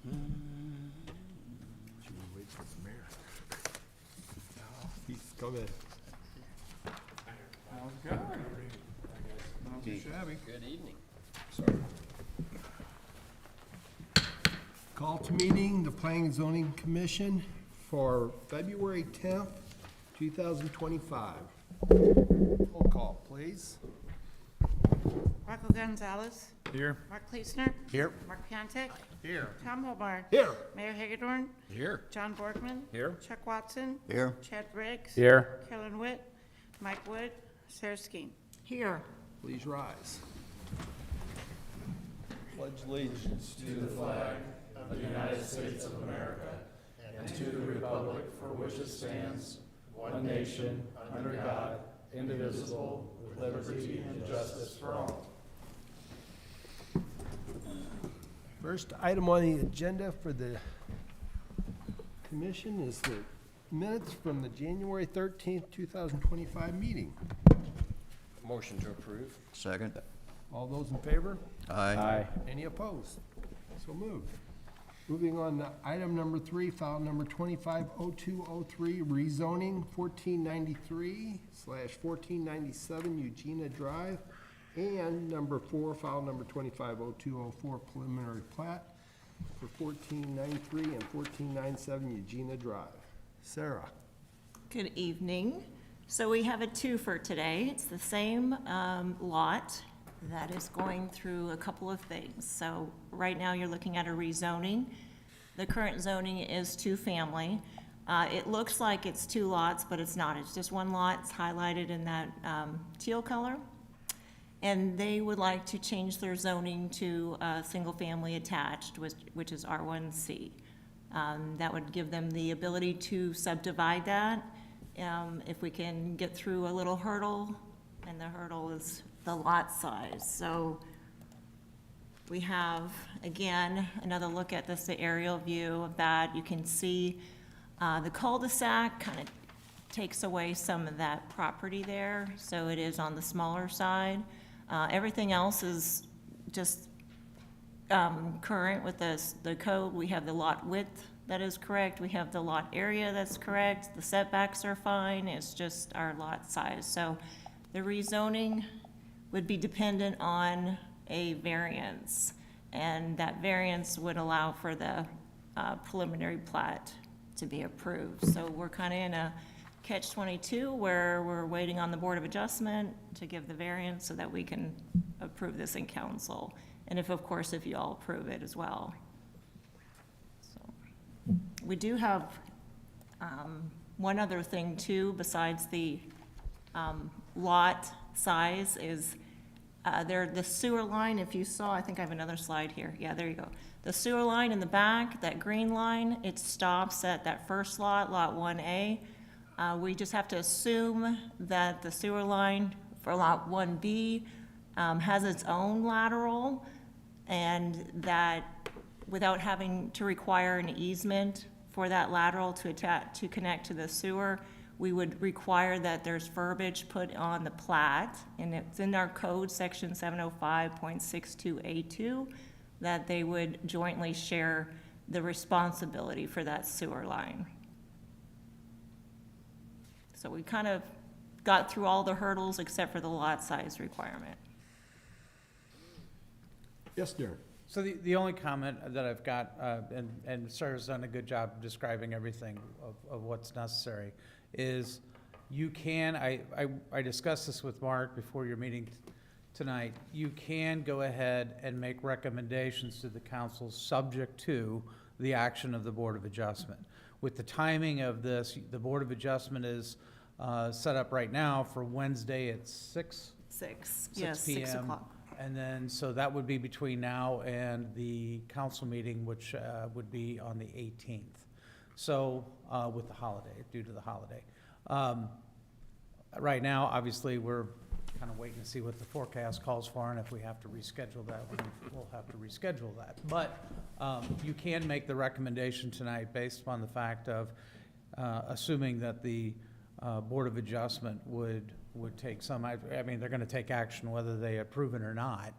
Should we wait for the mayor? He's coming. How's it going? Not too shabby. Good evening. Call to meeting the Planning and Zoning Commission for February 10th, 2025. Roll call, please. Rocco Gonzalez. Here. Mark Kleesner. Here. Mark Piantek. Here. Tom Hobart. Here. Mayor Hagedorn. Here. John Borgman. Here. Chuck Watson. Here. Chad Briggs. Here. Carolyn Witt. Mike Wood. Sarah Skeen. Here. Please rise. Pledge allegiance to the First item on the agenda for the commission is the minutes from the January 13th, 2025 meeting. Motion to approve. Second. All those in favor? Aye. Any opposed? So moved. Moving on to item number 3, file number 250203, rezoning 1493/1497 Eugenia Drive, and number 4, file number 250204, preliminary plat for 1493 and 1497 Eugenia Drive. Sarah? Good evening. So we have a twofer today. It's the same lot that is going through a couple of things. So right now, you're looking at a rezoning. The current zoning is two-family. It looks like it's two lots, but it's not. It's just one lot. It's highlighted in that teal color. And they would like to change their zoning to single-family attached, which is R1C. That would give them the ability to subdivide that. If we can get through a little hurdle, and the hurdle is the lot size. So we have, again, another look at this, the aerial view of that. You can see the cul-de-sac kind of takes away some of that property there, so it is on the smaller side. Everything else is just current with the code. We have the lot width that is correct. We have the lot area that's correct. The setbacks are fine. It's just our lot size. So the rezoning would be dependent on a variance, and that variance would allow for the preliminary plat to be approved. So we're kind of in a catch-22 where we're waiting on the Board of Adjustment to give the variance so that we can approve this in council. And if, of course, if you all approve it as well. So we do have one other thing too, besides the lot size, is the sewer line. If you saw, I think I have another slide here. Yeah, there you go. The sewer line in the back, that green line, it stops at that first lot, lot 1A. We just have to assume that the sewer line for lot 1B has its own lateral, and that without having to require an easement for that lateral to connect to the sewer, we would require that there's verbiage put on the plat, and it's in our code, section 705.62A2, that they would jointly share the responsibility for that sewer line. So we kind of got through all the hurdles except for the lot size requirement. Yes, Darren? So the only comment that I've got, and Sarah's done a good job of describing everything of what's necessary, is you can, I discussed this with Mark before your meeting tonight, you can go ahead and make recommendations to the council subject to the action of the Board of Adjustment. With the timing of this, the Board of Adjustment is set up right now for Wednesday at 6 Yes, 6 p.m. o'clock. And then, so that would be between now and the council meeting, which would be on the 18th. So, with the holiday, due to the holiday. Right now, obviously, we're kind of waiting to see what the forecast calls for, and if we have to reschedule that, we'll have to reschedule that. But you can make the recommendation tonight based upon the fact of assuming that the Board of Adjustment would take some, I mean, they're going to take action whether they approve it or not.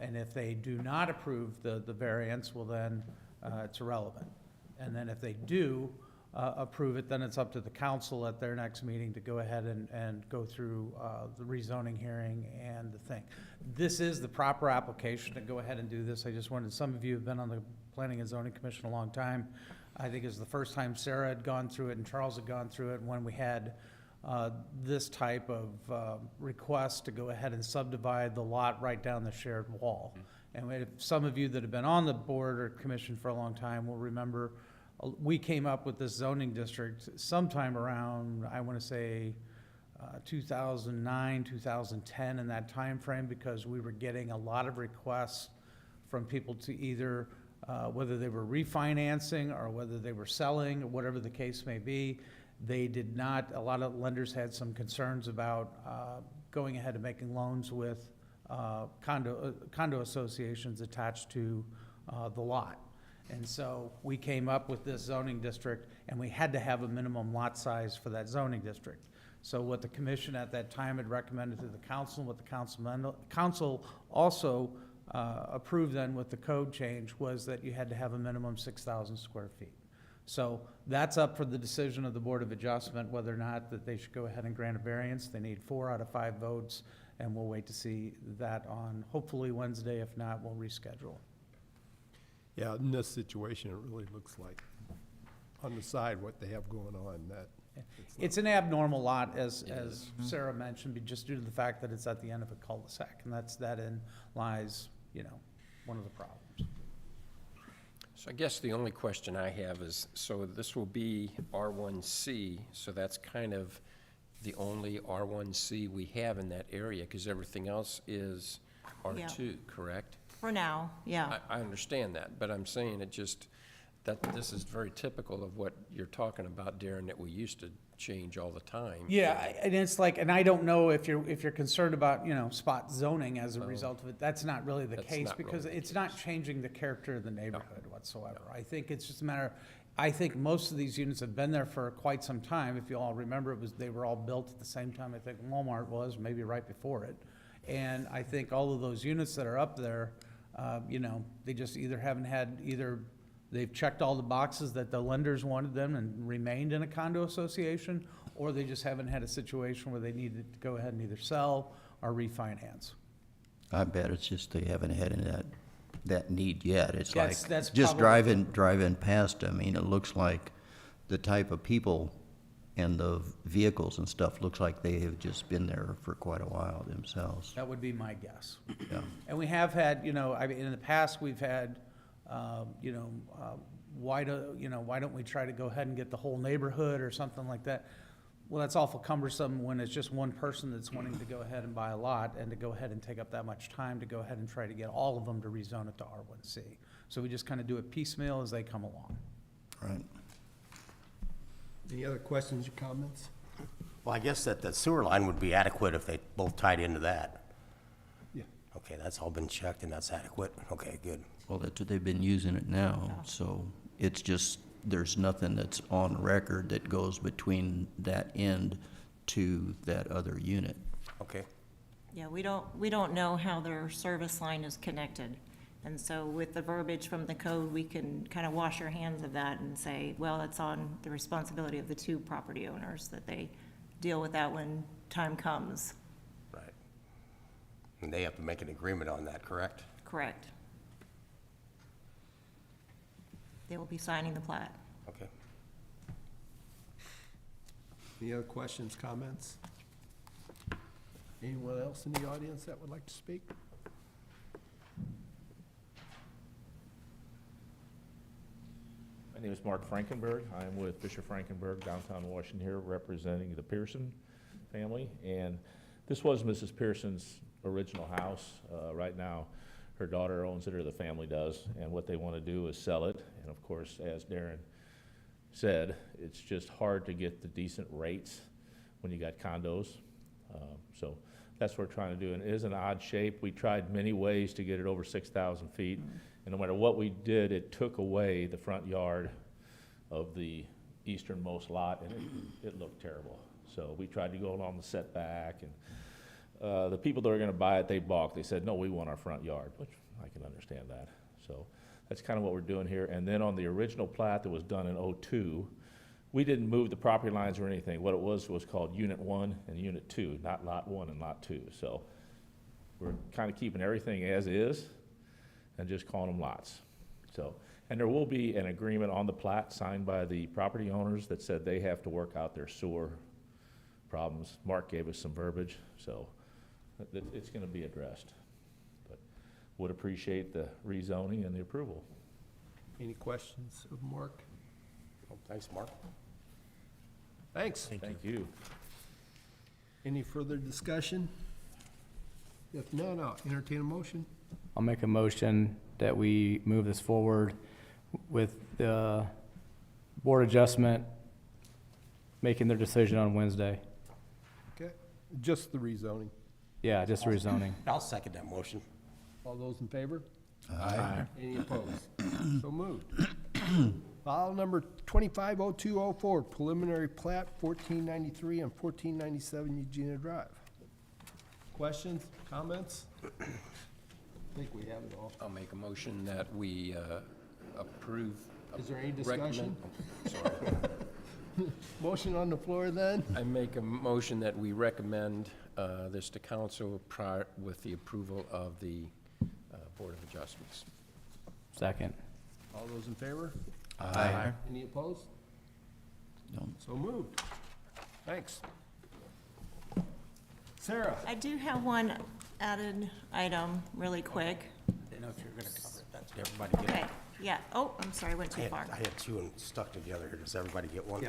And if they do not approve the variance, well then, it's irrelevant. And then if they do approve it, then it's up to the council at their next meeting to go ahead and go through the rezoning hearing and the thing. This is the proper application to go ahead and do this. I just wanted, some of you have been on the Planning and Zoning Commission a long time. I think it was the first time Sarah had gone through it and Charles had gone through it when we had this type of request to go ahead and subdivide the lot right down the shared wall. And if some of you that have been on the board or commission for a long time will remember, we came up with this zoning district sometime around, I want to say, 2009, 2010, in that time frame, because we were getting a lot of requests from people to either, whether they were refinancing or whether they were selling, or whatever the case may be. They did not, a lot of lenders had some concerns about going ahead and making loans with condo associations attached to the lot. And so we came up with this zoning district, and we had to have a minimum lot size for that zoning district. So what the commission at that time had recommended to the council, what the council also approved then with the code change, was that you had to have a minimum 6,000 square feet. So that's up for the decision of the Board of Adjustment, whether or not that they should go ahead and grant a variance. They need 4 out of 5 votes, and we'll wait to see that on hopefully Wednesday. If not, we'll reschedule. Yeah, in this situation, it really looks like, on the side, what they have going on, that. It's an abnormal lot, as Sarah mentioned, just due to the fact that it's at the end of a cul-de-sac, and that in lies, one of the problems. So I guess the only question I have is, so this will be R1C, so that's kind of the only R1C we have in that area, because everything else is R2, correct? For now, yeah. I understand that, but I'm saying that this is very typical of what you're talking about, Darren, that we used to change all the time. Yeah, and it's like, and I don't know if you're concerned about, spot zoning as a result of it. That's not really the That's case, not really because the it's not changing the character of the neighborhood whatsoever. I think it's just a matter, I think most of these units have been there for quite some time. If you all remember, they were all built at the same time I think Walmart was, maybe right before it. And I think all of those units that are up there, they just either haven't had, they've checked all the boxes that the lenders wanted them and remained in a condo association, or they just haven't had a situation where they needed to go ahead and either sell or refinance. I bet it's just they haven't had that need yet. It's like, That's just probably- driving past, I mean, it looks like the type of people and the vehicles and stuff looks like they have just been there for quite a while themselves. That would be my guess. Yeah. And we have had, in the past, we've had, why don't we try to go ahead and get the whole neighborhood or something like that? Well, that's awful cumbersome when it's just one person that's wanting to go ahead and buy a lot, and to go ahead and take up that much time to go ahead and try to get all of them to rezone it to R1C. So we just kind of do it piecemeal as they come along. Right. Any other questions or comments? Well, I guess that the sewer line would be adequate if they both tied into that. Yeah. Okay, that's all been checked and that's adequate. Okay, good. Well, that's what they've been using it now, so it's just, there's nothing that's on record that goes between that end to that other unit. Okay. Yeah, we don't know how their service line is connected. And so with the verbiage from the code, we can kind of wash our hands of that and say, well, it's on the responsibility of the 2 property owners that they deal with that when time comes. Right. And they have to make an agreement on that, correct? Correct. They will be signing the plat. Okay. Any other questions, comments? Anyone else in the audience that would like to speak? My name is Mark Frankenberg. I'm with Fisher Frankenberg, downtown Washington here, representing the Pearson family. And this was Mrs. Pearson's original house. Right now, her daughter owns it, or the family does, and what they want to do is sell it. And of course, as Darren said, it's just hard to get the decent rates when you got condos. So that's what we're trying to do. And it is an odd shape. We tried many ways to get it over 6,000 feet. And no matter what we did, it took away the front yard of the easternmost lot, and it looked terrible. So we tried to go along the setback, and the people that are going to buy it, they balked. They said, no, we want our front yard, which I can understand that. So That's kind of what we're doing here. And then on the original plat that was done in '02, we didn't move the property lines or anything. What it was called Unit 1 and Unit 2, not Lot 1 and Lot 2. So we're kind of keeping everything as is and just calling them lots. So, and there will be an agreement on the plat signed by the property owners that said they have to work out their sewer problems. Mark gave us some verbiage, so it's gonna be addressed. But would appreciate the rezoning and the approval. Any questions of Mark? Oh, thanks, Mark. Thanks. Thank you. Any further discussion? If not, I'll entertain a motion. I'll make a motion that we move this forward with the board adjustment making their decision on Wednesday. Okay, just the rezoning. Yeah, just rezoning. I'll second that motion. All those in favor? Aye. Any opposed? So moved. File number 250204, preliminary plat 1493 and 1497 Eugenia Drive. Questions, comments? I think we have it all. I'll make a motion that we approve. Is there any recommend- discussion? oh, Sorry. Motion on the floor then? I make a motion that we recommend this to council prior, with the approval of the Board of Adjustments. Second. All those in favor? Aye. Any opposed? No. So moved. Thanks. Sarah? I do have one added item really quick. Didn't know if you were gonna cover it. That's, everybody get Okay, it. yeah, oh, I'm sorry, I went I too had, far. I had two and stuck together here. Does everybody get one?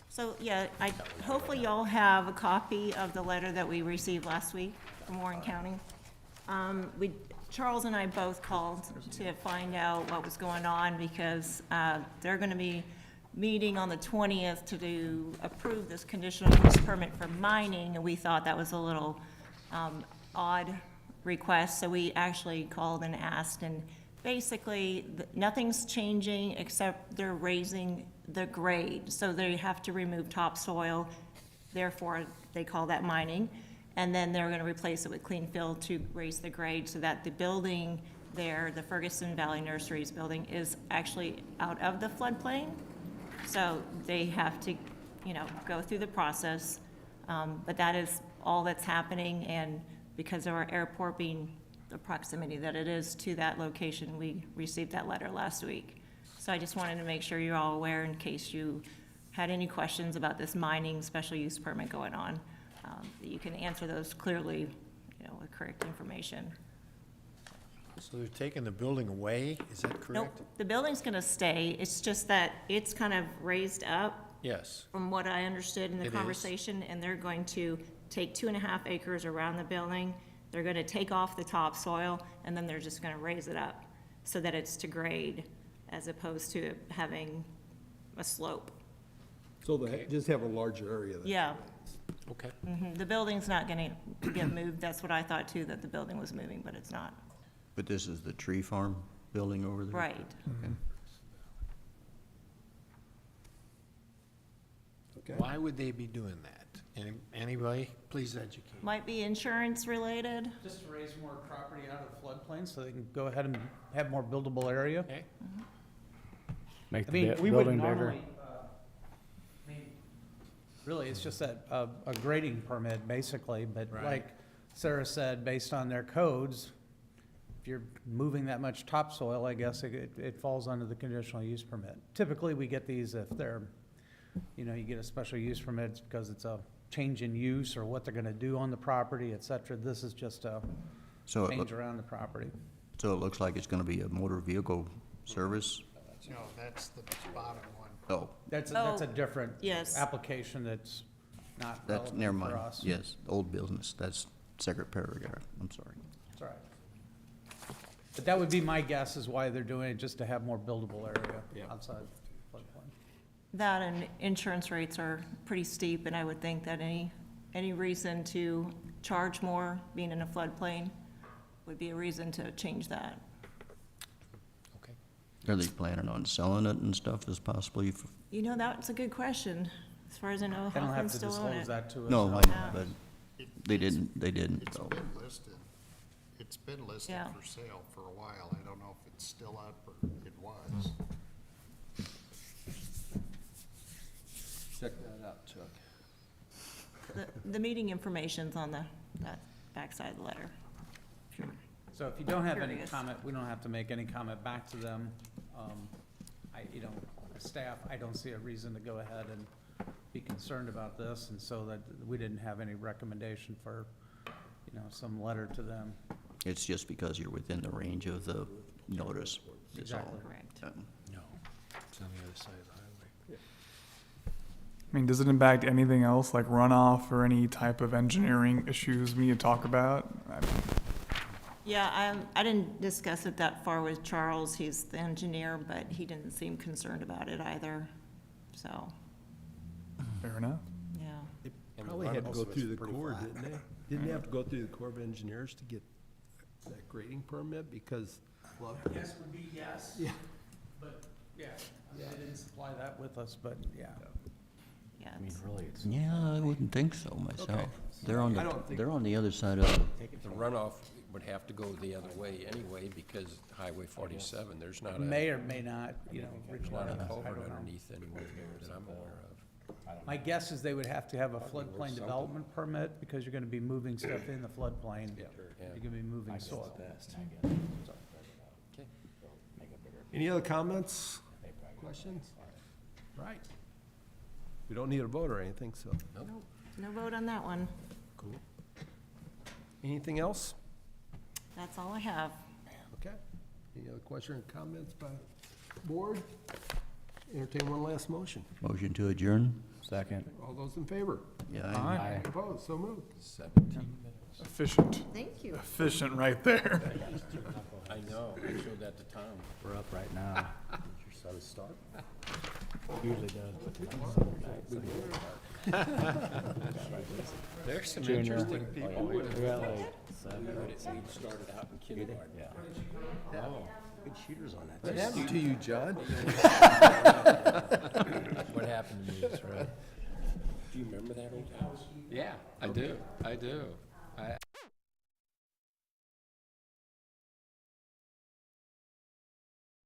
So, yeah, hopefully y'all have a copy of the letter that we received last week from Warren County. Charles and I both called to find out what was going on because they're gonna be meeting on the 20th to approve this conditional use permit for mining, and we thought that was a little odd request, so we actually called and asked, and basically, nothing's changing except they're raising the grade, so they have to remove topsoil, therefore, they call that mining, and then they're gonna replace it with clean fill to raise the grade so that the building there, the Ferguson Valley Nurseries building, is actually out of the floodplain. So they have to, go through the process, but that is all that's happening, and because of our airport being the proximity that it is to that location, we received that letter last week. So I just wanted to make sure you're all aware in case you had any questions about this mining special use permit going on, that you can answer those clearly, with correct information. So they're taking the building away, is that correct? Nope, the building's gonna stay, it's just that it's kind of raised up Yes. from what I understood in It the is. conversation, and they're going to take 2.5 acres around the building. They're gonna take off the topsoil, and then they're just gonna raise it up so that it's to grade as opposed to having a slope. So they just have a larger area then? Yeah, Okay. the building's not gonna get moved. That's what I thought too, that the building was moving, but it's not. But this is the tree farm building over there? Right. Okay. Okay. Why would they be doing that? Anybody, please educate. Might be insurance related. Just to raise more property out of the floodplain so they can go ahead and have more buildable area. Okay. Make I the mean, we would building bigger. normally, really, it's just a grading permit, basically, but Right. like Sarah said, based on their codes, if you're moving that much topsoil, I guess it falls under the conditional use permit. Typically, we get these if they're, you get a special use permit because it's a change in use or what they're gonna do on the property, et cetera. This is just a So it, change around the property. so it looks like it's gonna be a motor vehicle service? No, that's the bottom one. Oh, That's a Oh, different yes. application that's not that's, relevant never for mind. us. Yes, old business, that's second paragraph, I'm sorry. It's all right. But that would be my guess is why they're doing it, just to have more buildable area outside floodplain. That and insurance rates are pretty steep, and I would think that any reason to charge more, being in a floodplain, would be a reason to change that. Okay. Are they planning on selling it and stuff as possibly? That's a good question. As far as I know, They don't have Hoffman's to still own disclose it. that to us. No, Yeah. but they didn't, It's so. been listed. It It's been listed Yeah. for sale for a while. I don't know if it's still up or it was. Check that out, Chuck. The meeting information's on that backside of the letter. Sure. So if you don't have any Curious. comment, we don't have to make any comment back to them. Staff, I don't see a reason to go ahead and be concerned about this, and so that we didn't have any recommendation for, some letter to them. It's just because you're within the range of the notice, is all. Exactly. Correct. It's on the other side of the highway. I mean, does it impact anything else, like runoff or any type of engineering issues we need to talk about? Yeah, I didn't discuss it that far with Charles. He's the engineer, but he didn't seem concerned about it either. So, Fair enough. yeah. They And the probably had to runoff go was through the pretty Corps, flat. didn't they? Didn't they have to go through the Corps of Engineers to get that grading permit because flood? Yes would be yes. Yeah. But, yeah, they didn't supply that with us, but, yeah. Yeah, I mean, it's- really, it's. Yeah, I wouldn't think so myself. Okay. They're on I don't think- they're on the other side of, The runoff would have to go the other way anyway, because Highway 47, there's not May a, or may not, there's not a I culvert don't know. underneath anywhere there that I'm aware of. My guess is they would have to have a floodplain development permit, because you're gonna be moving stuff in the floodplain. Yeah. You're gonna be moving soil. Okay. Any other comments, questions? Right. We don't need a vote or anything, so. no vote on that one. Cool. Anything else? That's all I have. Okay. Any other question or comments by board? Entertain one last motion. motion to adjourn? Second. All those in favor? Yeah. Aye. Opposed? So moved. 17 minutes. Efficient, Thank you. efficient right there. I know, I showed that to Tom. We're up right now. Your son start? Usually does, but There's some Junior. interesting people. we got like 7. We started out in kindergarten. Yeah. Good shooters on that. What happened to you, John? What happened to me is right. Do you remember that old house? Yeah, I do.